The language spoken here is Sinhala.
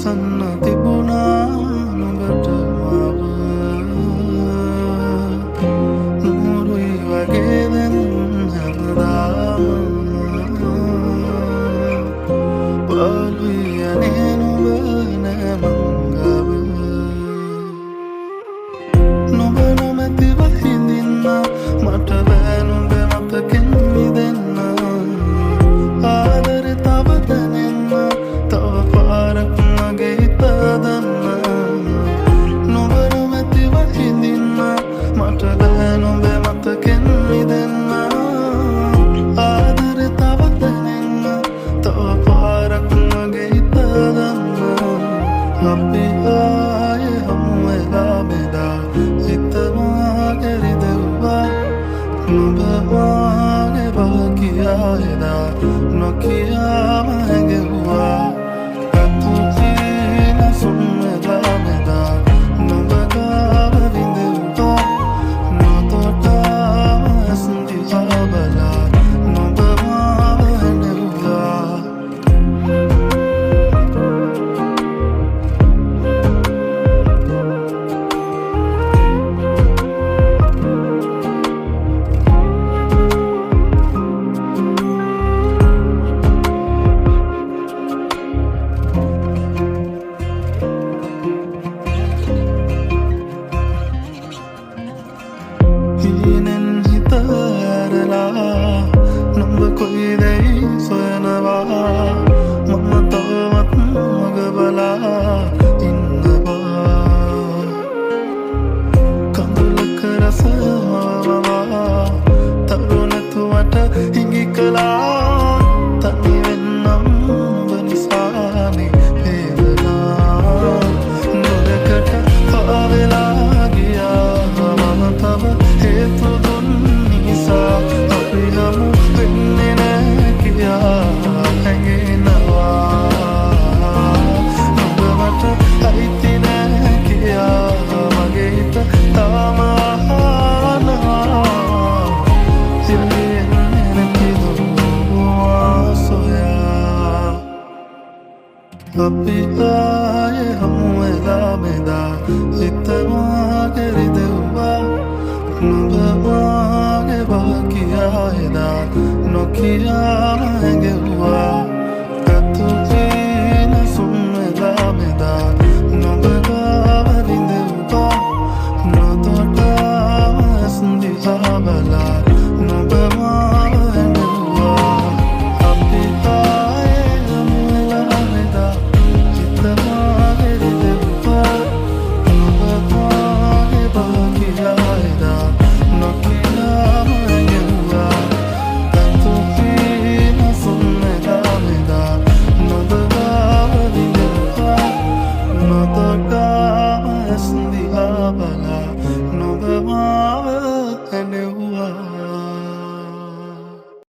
අසන්න තිබුණා නුඹට මව නුරුයි වගේ දැන් හැමදාම පාළුයි යන්නේ නුඹ නෑ මංගව නුඹ නොමැතිව හිඳින්න මට බෑ නුඹ මතකෙන් මිදෙන්න ආදරේ තව දැනෙන්න තව පාරක් මගේ හිත දන්න නුඹ නොමැතිව හිඳින්න මට බෑ නුඹ මතකෙන් මිදෙන්න ආදරේ තව දැනෙන්න තව පාරක් මගේ හිත දන්න අපි ආයේ හමු වෙලා මෙදා හිතවා කෙරිදෙව්වා නුඹ වාගේ බාකියා එදා නොකියාම හැඟෙව්වා රතු චීන සුන් වෙලා මෙදා නුඹ ගාව විඳෙව්වා නොතොටාම ඇස් දිහා බලා නුඹ මාව හැඬෙව්වා හීනෙන් හිත ඇරලා නුඹ කොයිදැයි සොයනවා මම තවමත් මග බලා ඉන්නවා කඳුලක රස හොයනවා තරුණතුවට හිඟි කළා තනි වෙන්නම් ඔබ නිසානේ වේදනා නොදකට පාවෙලා ගියා මම තව හේතු දුන් නිසා අපි හමු වෙන්නේ නෑ කියා හැඟෙනවා නුඹ මට අයිති නෑ කියා මගේ හිත තාම අහනවා සිල්ලෙන්නේ නැති දුවා සොයා අපි ආයේ හමු වෙලා මෙදා හිතවා කෙරිදෙව්වා නුඹ වාගේ බාකියා එදා නොකියාම